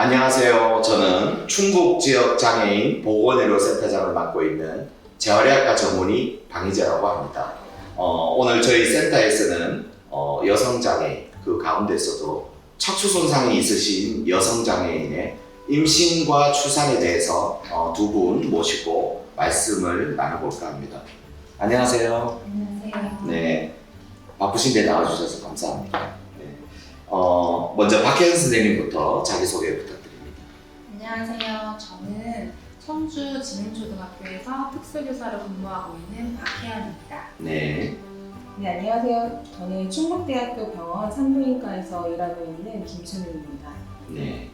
안녕하세요. 저는 충북 지역 장애인 보건의료센터장을 맡고 있는 재활의학과 전문의 방희재라고 합니다. 오늘 저희 센터에서는 여성장애인 그 가운데서도 척추 손상이 있으신 여성장애인의 임신과 출산에 대해서 두 분 모시고 말씀을 나눠볼까 합니다. 안녕하세요. 안녕하세요. 네, 바쁘신데 나와주셔서 감사합니다. 네. 먼저 박혜연 선생님부터 자기소개 부탁드립니다. 안녕하세요. 저는 청주 진흥초등학교에서 특수교사로 근무하고 있는 박혜연입니다. 네. 네, 안녕하세요. 저는 충북대학교 병원 산부인과에서 일하고 있는 김순우입니다. 네.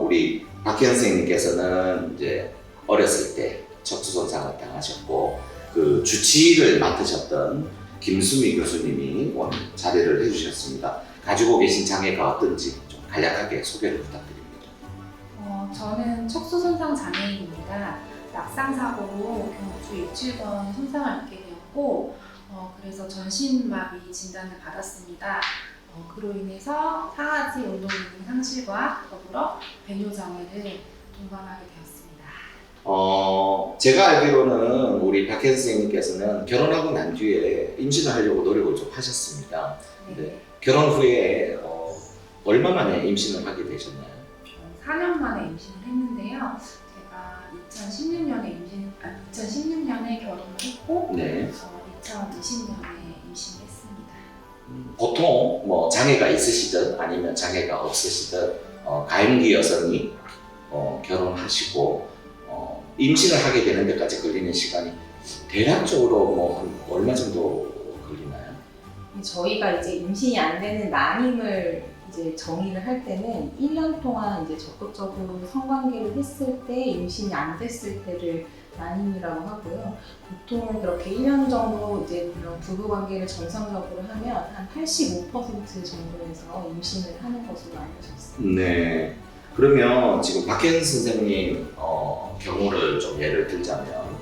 우리 박혜연 선생님께서는 이제 어렸을 때 척추 손상을 당하셨고 그 주치의를 맡으셨던 김수미 교수님이 오늘 자리를 해주셨습니다. 가지고 계신 장애가 어떤지 좀 간략하게 소개를 부탁드립니다. 저는 척수손상 장애인입니다. 낙상사고로 경추 6, 7번 손상을 입게 되었고 그래서 전신마비 진단을 받았습니다. 그로 인해서 하하지 운동기능 상실과 더불어 배뇨장애를 동반하게 되었습니다. 제가 알기로는 우리 박혜연 선생님께서는 결혼하고 난 뒤에 임신을 하려고 노력을 좀 하셨습니다. 근데 결혼 후에 얼마 만에 임신을 하게 되셨나요? 4년 만에 임신을 했는데요. 제가 2016년에 결혼을 했고 네. 2020년에 임신을 했습니다. 보통 뭐 장애가 있으시든 아니면 장애가 없으시든 가임기 여성이 결혼하시고 임신을 하게 되는 데까지 걸리는 시간이 대략적으로 뭐 얼마 정도 걸리나요? 저희가 이제 임신이 안 되는 난임을 이제 정의를 할 때는 1년 동안 이제 적극적으로 성관계를 했을 때 임신이 안 됐을 때를 난임이라고 하고요. 보통은 그렇게 1년 정도 이제 그런 부부관계를 정상적으로 하면 한 85% 정도에서 임신을 하는 것으로 알려져 있습니다. 네. 그러면 지금 박혜연 선생님 경우를 좀 예를 들자면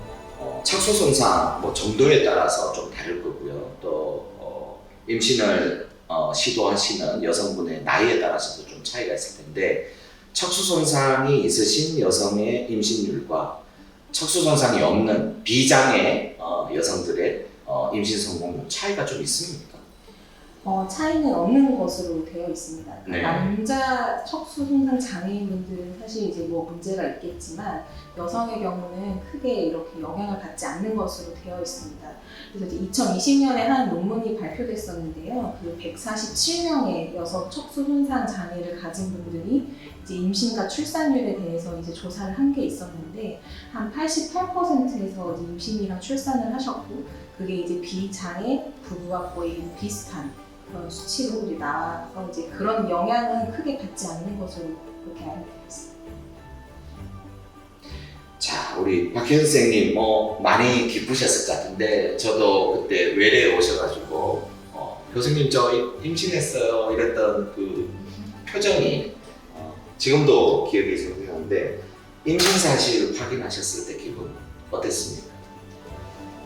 척추 손상 뭐 정도에 따라서 좀 다를 거고요. 또 임신을 시도하시는 여성분의 나이에 따라서도 좀 차이가 있을 텐데 척추 손상이 있으신 여성의 임신율과 척추 손상이 없는 비장애 여성들의 임신 성공률 차이가 좀 있습니까? 차이는 없는 것으로 되어 있습니다. 네. 남자 척수 손상 장애인분들은 사실 이제 뭐 문제가 있겠지만 여성의 경우는 크게 이렇게 영향을 받지 않는 것으로 되어 있습니다. 그래서 이제 2020년에 한 논문이 발표됐었는데요. 그 147명의 여성 척수 손상 장애를 가진 분들이 이제 임신과 출산율에 대해서 이제 조사를 한 게 있었는데 한 88%에서 임신이랑 출산을 하셨고 그게 이제 비장애 부부와 거의 비슷한 그런 수치로 이제 나와서 이제 그런 영향은 크게 받지 않는 것으로 그렇게 알고 있습니다. 자, 우리 박혜연 선생님 많이 기쁘셨을 것 같은데 저도 그때 외래에 오셔가지고 교수님 저 임신했어요 이랬던 그 표정이 지금도 기억이 생생한데 임신 사실 확인하셨을 때 기분 어땠습니까?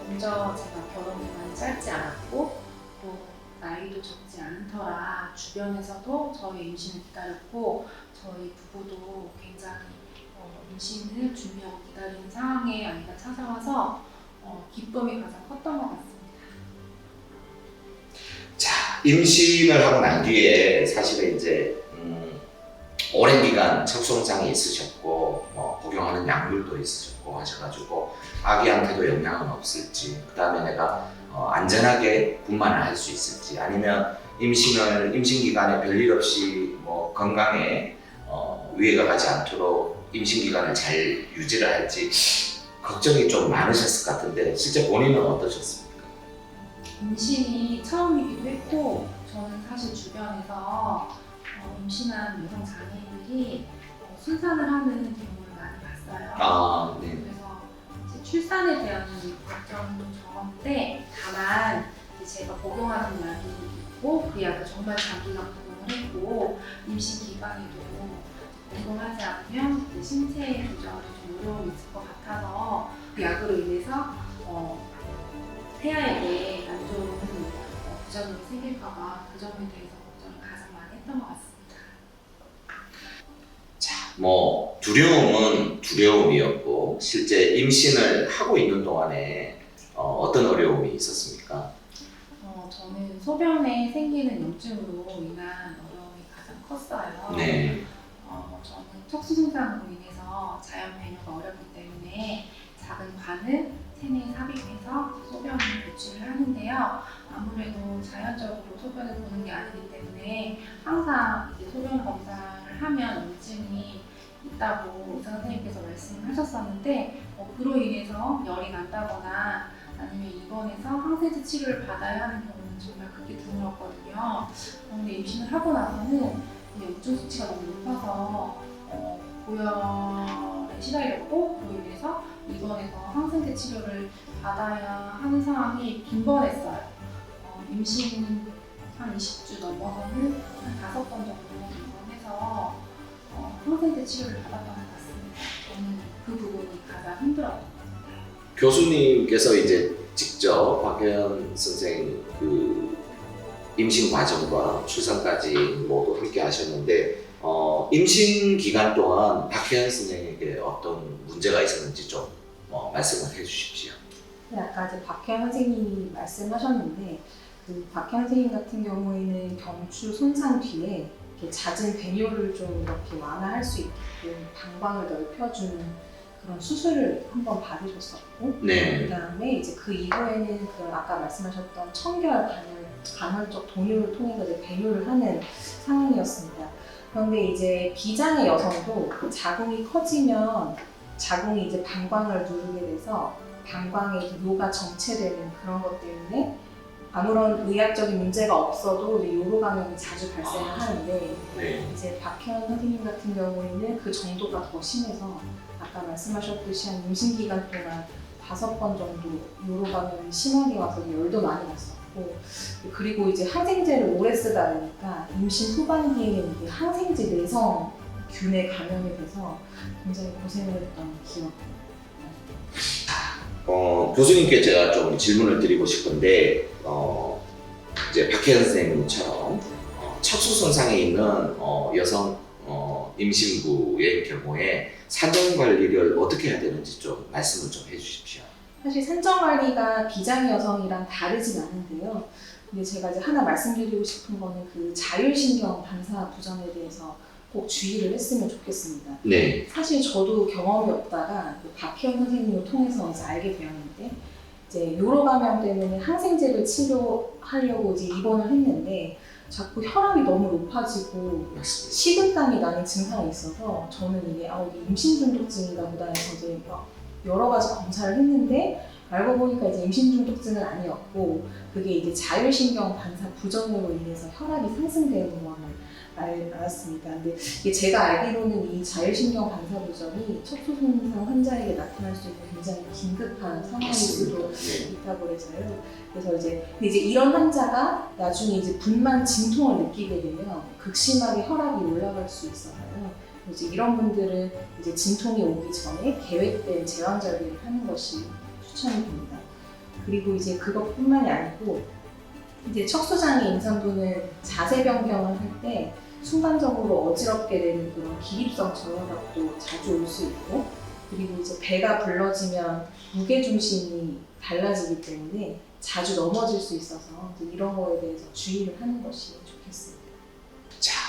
먼저 제가 결혼이 많이 짧지 않았고 또 나이도 적지 않은 터라 주변에서도 저의 임신을 기다렸고 저희 부부도 굉장히 임신을 준비하고 기다리는 상황에 아이가 찾아와서 기쁨이 가장 컸던 것 같습니다. 자, 임신을 하고 난 뒤에 사실은 이제 오랜 기간 척수 손상이 있으셨고 복용하는 약물도 있으셨고 하셔가지고 아기한테도 영향은 없을지 그 다음에 내가 안전하게 분만을 할 수 있을지 아니면 임신 기간에 별일 없이 뭐 건강에 위해가 가지 않도록 임신 기간을 잘 유지를 할지 걱정이 좀 많으셨을 것 같은데 실제 본인은 어떠셨습니까? 임신이 처음이기도 했고 저는 사실 주변에서 임신한 여성 장애인들이 순산을 하는 경우를 많이 봤어요. 아, 네. 그래서 이제 출산에 대한 걱정은 좀 적었는데 다만 이제 제가 복용하는 약이 있고 그 약을 정말 장기간 복용을 했고 임신 기간에도 복용하지 않으면 이제 신체 조절에 좀 어려움이 있을 것 같아서 그 약으로 인해서 태아에게 안 좋은 부작용이 생길까봐 그 점에 대해서 걱정을 가장 많이 했던 것 같습니다. 자, 뭐 두려움은 두려움이었고 실제 임신을 하고 있는 동안에 어떤 어려움이 있었습니까? 저는 소변에 생기는 염증으로 인한 어려움이 가장 컸어요. 네. 저는 척수손상으로 인해서 자연 배뇨가 어렵기 때문에 작은 관을 체내에 삽입해서 소변을 배출을 하는데요. 아무래도 자연적으로 소변을 보는 게 아니기 때문에 항상 이제 소변 검사를 하면 염증이 있다고 의사 선생님께서 말씀을 하셨었는데 그로 인해서 열이 난다거나 아니면 입원해서 항생제 치료를 받아야 하는 경우는 정말 그렇게 드물었거든요. 그런데 임신을 하고 나서는 염증 수치가 너무 높아서 고열에 시달렸고 그로 인해서 입원해서 항생제 치료를 받아야 하는 상황이 빈번했어요. 임신 한 20주 넘어서는 한 5번 정도 입원해서 항생제 치료를 받았던 것 같습니다. 저는 그 부분이 가장 힘들었던 것 같아요. 교수님께서 이제 직접 박혜연 선생 그 임신 과정과 출산까지 모두 함께 하셨는데 임신 기간 동안 박혜연 선생에게 어떤 문제가 있었는지 좀 말씀을 해주십시오. 네, 아까 이제 박혜연 선생님이 말씀하셨는데 그 박혜연 선생님 같은 경우에는 경추 손상 뒤에 이렇게 잦은 배뇨를 좀 이렇게 완화할 수 있게끔 방광을 넓혀주는 그런 수술을 한번 받으셨었고, 네. 그다음에 이제 그 이후에는 그 아까 말씀하셨던 청결 간헐적 돈유를 통해서 이제 배뇨를 하는 상황이었습니다. 그런데 이제 비장의 여성도 그 자궁이 커지면 자궁이 이제 방광을 누르게 돼서 방광에 요가 정체되는 그런 것 때문에 아무런 의학적인 문제가 없어도 이제 요로 감염이 자주 발생을 하는데 네. 이제 박혜연 선생님 같은 경우에는 그 정도가 더 심해서 아까 말씀하셨듯이 한 임신 기간 동안 5번 정도 요로 감염이 심하게 와서 열도 많이 났었고 그리고 이제 항생제를 오래 쓰다 보니까 임신 후반기에는 이게 항생제 내성균에 감염이 돼서 굉장히 고생을 했던 기억이 교수님께 제가 좀 질문을 드리고 싶은데 이제 박혜연 선생님처럼 척수 손상이 있는 여성 임신부의 경우에 산전 관리를 어떻게 해야 되는지 좀 말씀을 좀 해주십시오. 사실 산전 관리가 비장의 여성이랑 다르진 않은데요. 근데 제가 이제 하나 말씀드리고 싶은 거는 그 자율신경 반사 부전에 대해서 꼭 주의를 했으면 좋겠습니다. 네. 사실 저도 경험이 없다가 박혜연 선생님을 통해서 이제 알게 되었는데 이제 요로 감염 때문에 항생제를 치료하려고 이제 입원을 했는데 자꾸 혈압이 너무 높아지고 맞습니다. 식은땀이 나는 증상이 있어서 저는 이게 임신 중독증인가 보다 해서 이제 막 여러 가지 검사를 했는데 알고 보니까 이제 임신 중독증은 아니었고 그게 이제 자율신경 반사 부전으로 인해서 혈압이 상승되는 거를 알았습니다. 근데 이게 제가 알기로는 이 자율신경 반사 부전이 척수 손상 환자에게 나타날 수 있는 굉장히 긴급한 상황일 수도 있다고 해서요. 그래서 근데 이제 이런 환자가 나중에 이제 분만 진통을 느끼게 되면 극심하게 혈압이 올라갈 수 있어서요. 이제 이런 분들은 이제 진통이 오기 전에 계획된 제왕절개를 하는 것이 추천이 됩니다. 그리고 이제 그것뿐만이 아니고 이제 척수장애 임산부는 자세 변경을 할 때 순간적으로 어지럽게 되는 그런 기립성 저혈압도 자주 올 수 있고 그리고 이제 배가 불러지면 무게중심이 달라지기 때문에 자주 넘어질 수 있어서 이제 이런 거에 대해서 주의를 하는 것이 좋겠습니다. 자,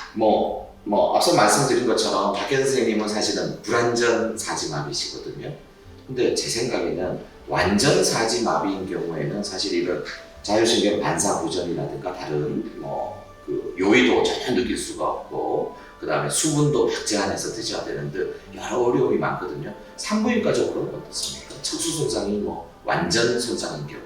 앞서 말씀드린 것처럼 박혜연 선생님은 사실은 불완전 사지마비시거든요. 근데 제 생각에는 완전 사지마비인 경우에는 사실 이런 자율신경 반사 부전이라든가 다른 그 요의도 전혀 느낄 수가 없고 그 다음에 수분도 제한해서 드셔야 되는 등 여러 어려움이 많거든요. 산부인과적으로는 어떻습니까? 척수 손상이 완전 손상인 경우.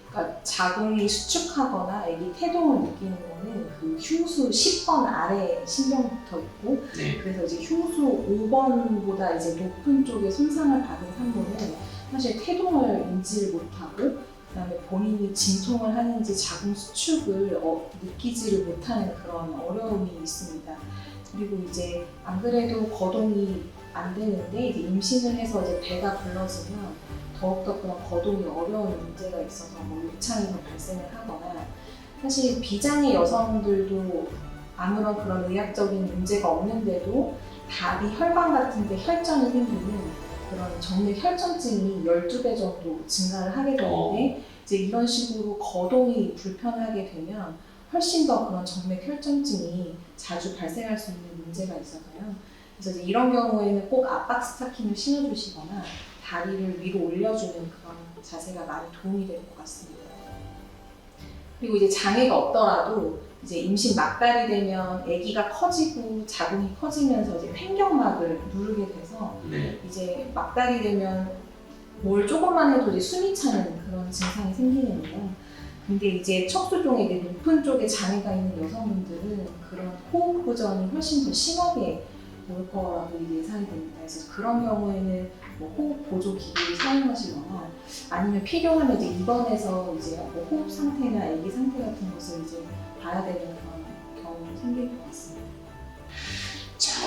그러니까 자궁이 수축하거나 아기 태동을 느끼는 거는 그 흉수 10번 아래 신경부터 있고 네. 그래서 이제 흉수 5번보다 이제 높은 쪽에 손상을 받은 산모는 사실 태동을 인지를 못하고 그다음에 본인이 진통을 하는지 자궁 수축을 느끼지를 못하는 그런 어려움이 있습니다. 그리고 이제 안 그래도 거동이 안 되는데 이제 임신을 해서 이제 배가 불러지면 더욱더 그런 거동이 어려운 문제가 있어서 유창이 더 발생을 하거나 사실 비장의 여성들도 아무런 그런 의학적인 문제가 없는데도 다리 혈관 같은 데 혈전이 생기는 그런 정맥 혈전증이 12배 정도 증가를 하게 되는데 이제 이런 식으로 거동이 불편하게 되면 훨씬 더 그런 정맥 혈전증이 자주 발생할 수 있는 문제가 있어서요. 그래서 이제 이런 경우에는 꼭 압박 스타킹을 신어주시거나 다리를 위로 올려주는 그런 자세가 많이 도움이 될 것 같습니다. 그리고 이제 장애가 없더라도 이제 임신 막달이 되면 아기가 커지고 자궁이 커지면서 이제 횡격막을 누르게 돼서 네. 이제 막달이 되면 뭘 조금만 해도 이제 숨이 차는 그런 증상이 생기는데요. 근데 이제 척수 쪽에 이제 높은 쪽에 장애가 있는 여성분들은 그런 호흡 고전이 훨씬 더 심하게 올 거라고 예상이 됩니다. 그래서 그런 경우에는 뭐 호흡 보조 기기를 사용하시거나 아니면 필요하면 이제 입원해서 이제 뭐 호흡 상태나 아기 상태 같은 것을 이제 봐야 되는 그런 경우가 생길 것 같습니다. 자,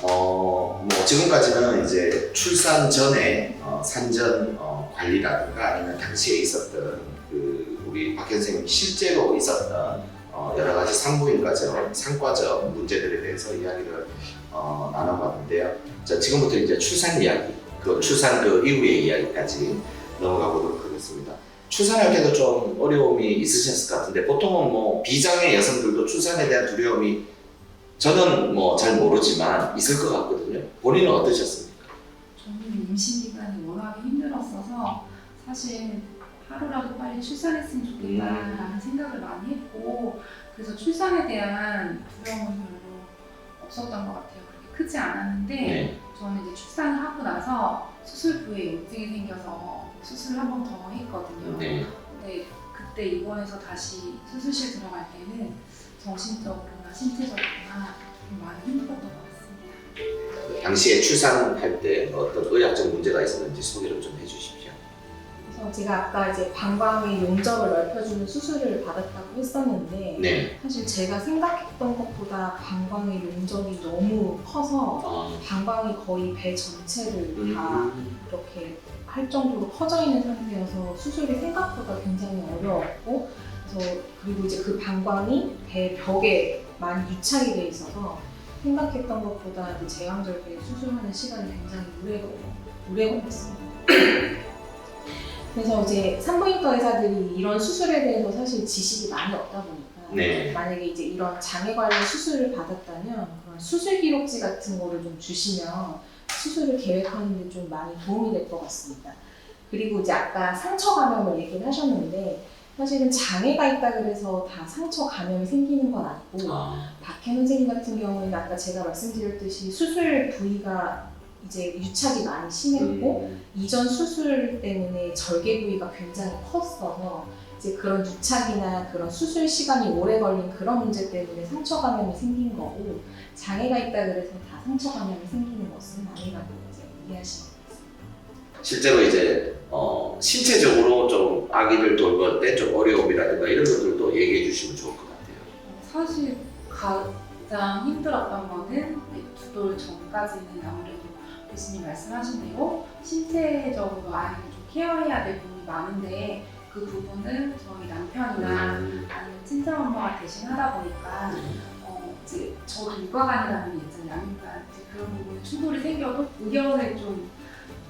뭐 지금까지는 이제 출산 전에 산전 관리라든가 아니면 당시에 있었던 그 우리 박 선생님이 실제로 있었던 여러 가지 산부인과적, 상과적 문제들에 대해서 이야기를 나눠봤는데요. 자, 지금부터 이제 출산 이야기, 그 출산 그 이후의 이야기까지 넘어가 보도록 하겠습니다. 출산할 때도 좀 어려움이 있으셨을 것 같은데 보통은 뭐 비장애 여성들도 출산에 대한 두려움이 저는 뭐 잘 모르지만 있을 것 같거든요. 본인은 어떠셨습니까? 저는 임신 기간이 워낙에 힘들었어서 사실 하루라도 빨리 출산했으면 좋겠다라는 생각을 많이 했고 그래서 출산에 대한 두려움은 별로 없었던 것 같아요. 그렇게 크지 않았는데 네. 저는 이제 출산을 하고 나서 수술 부위에 염증이 생겨서 수술을 한 번 더 했거든요. 네. 근데 그때 입원해서 다시 수술실 들어갈 때는 정신적으로나 신체적으로나 좀 많이 힘들었던 것 같습니다. 당시에 출산할 때 어떤 의학적 문제가 있었는지 소개를 좀 해주십시오. 그래서 제가 아까 이제 방광의 용적을 넓혀주는 수술을 받았다고 했었는데 네. 사실 제가 생각했던 것보다 방광의 용적이 너무 커서 방광이 거의 배 전체를 다 이렇게 할 정도로 커져 있는 상태여서 수술이 생각보다 굉장히 어려웠고 그래서 그리고 이제 그 방광이 배 벽에 많이 유착이 돼 있어서 생각했던 것보다 이제 제왕절개 수술하는 시간이 굉장히 오래 걸렸습니다. 그래서 이제 산부인과 의사들이 이런 수술에 대해서 사실 지식이 많이 없다 보니까 네. 만약에 이제 이런 장애 관련 수술을 받았다면 그런 수술 기록지 같은 거를 좀 주시면 수술을 계획하는 데 좀 많이 도움이 될 것 같습니다. 그리고 이제 아까 상처 감염을 얘기를 하셨는데 사실은 장애가 있다 그래서 다 상처 감염이 생기는 건 아니고 박혜 선생님 같은 경우에는 아까 제가 말씀드렸듯이 수술 부위가 이제 유착이 많이 심했고 이전 수술 때문에 절개 부위가 굉장히 컸어서 이제 그런 유착이나 그런 수술 시간이 오래 걸린 그런 문제 때문에 상처 감염이 생긴 거고 장애가 있다 그래서 다 상처 감염이 생기는 것은 아니라고 이제 이해하시면 되겠습니다. 실제로 이제 신체적으로 좀 아기를 돌볼 때 좀 어려움이라든가 이런 것들도 얘기해 주시면 좋을 것 같아요. 사실 가장 힘들었던 거는 두돌 전까지는 아무래도 교수님 말씀하신 대로 신체적으로 아이를 좀 케어해야 될 부분이 많은데 그 부분을 저희 남편이나 아니면 친정엄마가 대신 하다 보니까 이제 저도 육아관이라는 게 있잖아요. 그러니까 그런 부분에 충돌이 생겨도 의견을 좀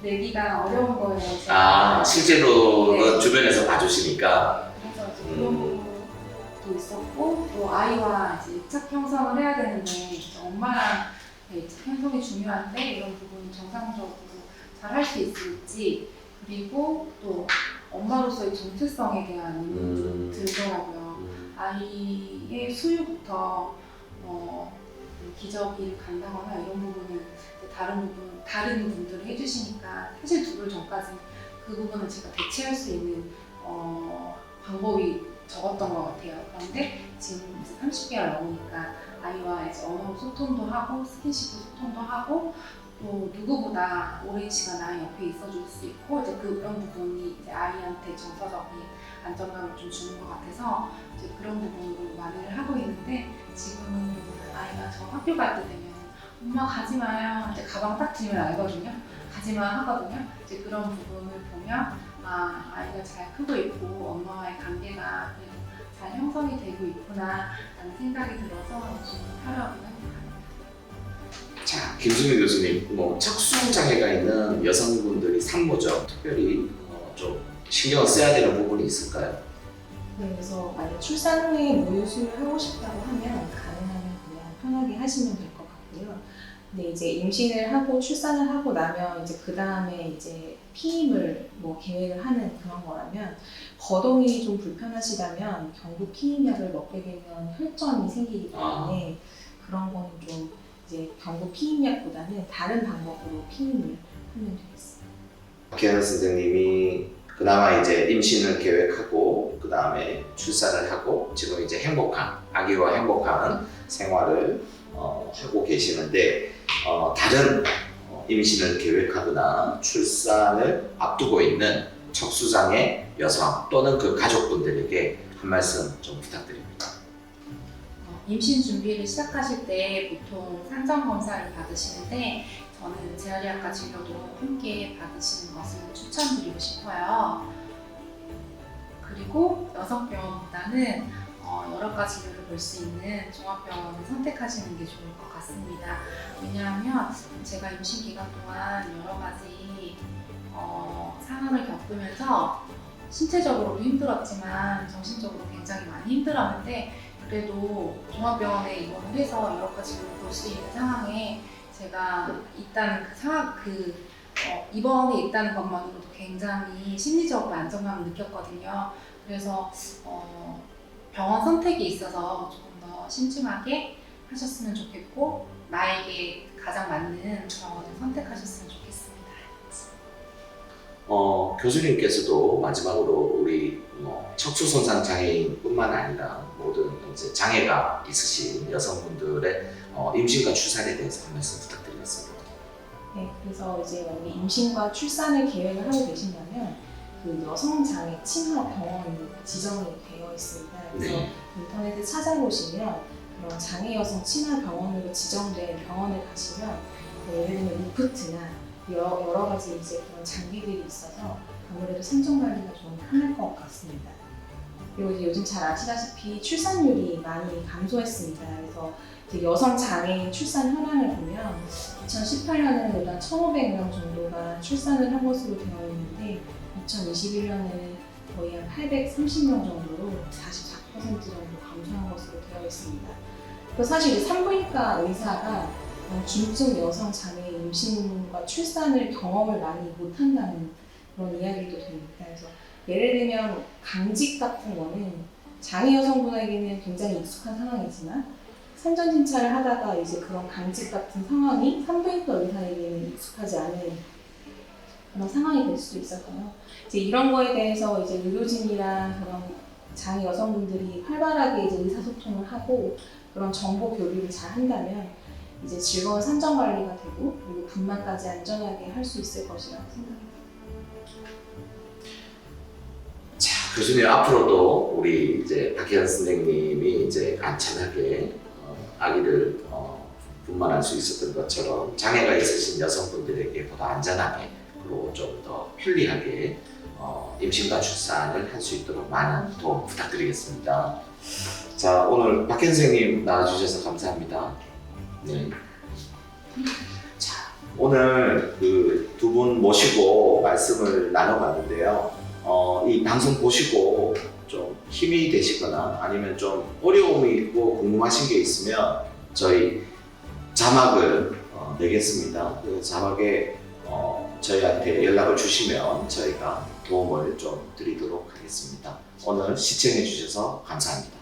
내기가 어려운 거예요. 제가. 실제로 네. 주변에서 봐주시니까. 그래서 이제 그런 부분도 있었고 또 아이와 이제 입착 형성을 해야 되는데 엄마랑 입착 형성이 중요한데 이런 부분은 정상적으로 잘 할 수 있을지 그리고 또 엄마로서의 정체성에 대한 의문이 좀 들더라고요. 아이의 수유부터 기저귀를 간다거나 이런 부분은 다른 분들이 해주시니까 사실 두돌 전까지는 그 부분은 제가 대체할 수 있는 방법이 적었던 것 같아요. 그런데 지금 이제 30개월 넘으니까 아이와 이제 언어로 소통도 하고 스킨십도 소통도 하고 또 누구보다 오랜 시간 아이 옆에 있어줄 수 있고 이제 그런 부분이 이제 아이한테 정서적인 안정감을 좀 주는 것 같아서 이제 그런 부분으로 많이를 하고 있는데 지금은 아이가 저 학교 갈 때 되면 엄마 가지 마요. 이제 가방 딱 들면 알거든요. 가지마 하거든요. 이제 그런 부분을 보면 아이가 잘 크고 있고 엄마와의 관계가 그래도 잘 형성이 되고 있구나 라는 생각이 들어서 좀 하려고 합니다. 자, 김수미 교수님, 뭐 척수 장애가 있는 여성분들이 산모죠. 특별히 좀 신경을 써야 되는 부분이 있을까요? 네, 그래서 만약 출산 후에 모유수유를 하고 싶다고 하면 가능하면 그냥 편하게 하시면 될 것 같고요. 근데 이제 임신을 하고 출산을 하고 나면 이제 그 다음에 이제 피임을 뭐 계획을 하는 그런 거라면 거동이 좀 불편하시다면 경구 피임약을 먹게 되면 혈전이 생기기 때문에 그런 거는 좀 이제 경구 피임약보다는 다른 방법으로 피임을 하면 되겠습니다. 박혜연 선생님이 그나마 이제 임신을 계획하고 그 다음에 출산을 하고 지금 이제 행복한 아기와 행복한 생활을 하고 계시는데 다른 임신을 계획하거나 출산을 앞두고 있는 척수장애 여성 또는 그 가족분들에게 한 말씀 좀 부탁드립니다. 임신 준비를 시작하실 때 보통 산전 검사를 받으시는데 저는 재활의학과 진료도 함께 받으시는 것을 추천드리고 싶어요. 그리고 여성병원보다는 여러 가지 진료를 볼 수 있는 종합병원을 선택하시는 게 좋을 것 같습니다. 왜냐하면 제가 임신 기간 동안 여러 가지 상황을 겪으면서 신체적으로도 힘들었지만 정신적으로 굉장히 많이 힘들었는데 그래도 종합병원에 입원을 해서 여러 가지 진료를 볼 수 있는 상황에 제가 있다는 그 상황, 입원에 있다는 것만으로도 굉장히 심리적으로 안정감을 느꼈거든요. 그래서 병원 선택에 있어서 조금 더 신중하게 하셨으면 좋겠고 나에게 가장 맞는 병원을 선택하셨으면 좋겠습니다. 교수님께서도 마지막으로 우리 척수 손상 장애인뿐만 아니라 모든 이제 장애가 있으신 여성분들의 임신과 출산에 대해서 한 말씀 부탁드리겠습니다. 네, 그래서 이제 만약에 임신과 출산을 계획을 하고 계신다면 그 여성장애 친화병원이 지정이 되어 있습니다. 그래서 네. 인터넷에 찾아보시면 그런 장애 여성 친화병원으로 지정된 병원을 가시면 예를 들면 리프트나 여러 가지 이제 그런 장비들이 있어서 아무래도 산전 관리가 좀 편할 것 같습니다. 그리고 이제 요즘 잘 아시다시피 출산율이 많이 감소했습니다. 그래서 이제 여성 장애인 출산 현황을 보면 2018년에는 일단 1,500명 정도가 출산을 한 것으로 되어 있는데 2021년에는 거의 한 830명 정도로 44% 정도 감소한 것으로 되어 있습니다. 그래서 사실 이제 산부인과 의사가 중증 여성 장애 임신과 출산을 경험을 많이 못한다는 그런 이야기도 됩니다. 그래서 예를 들면 강직 같은 거는 장애 여성분에게는 굉장히 익숙한 상황이지만 산전 진찰을 하다가 이제 그런 강직 같은 상황이 산부인과 의사에게는 익숙하지 않은 그런 상황이 될 수도 있어서요. 이제 이런 거에 대해서 이제 의료진이랑 그런 장애 여성분들이 활발하게 이제 의사소통을 하고 그런 정보 교류를 잘 한다면 이제 즐거운 산전 관리가 되고 그리고 분만까지 안전하게 할 수 있을 것이라고 생각합니다. 자, 교수님 앞으로도 우리 이제 박혜연 선생님이 이제 안전하게 아기를 분만할 수 있었던 것처럼 장애가 있으신 여성분들에게 보다 안전하게 그리고 좀 더 편리하게 임신과 출산을 할 수 있도록 많은 도움 부탁드리겠습니다. 자, 오늘 박혜연 선생님 나와주셔서 감사합니다. 네. 자, 오늘 그 두 분 모시고 말씀을 나눠봤는데요. 이 방송 보시고 좀 힘이 되시거나 아니면 좀 어려움이 있고 궁금하신 게 있으면 저희 자막을 내겠습니다. 그 자막에 저희한테 연락을 주시면 저희가 도움을 좀 드리도록 하겠습니다. 오늘 시청해 주셔서 감사합니다.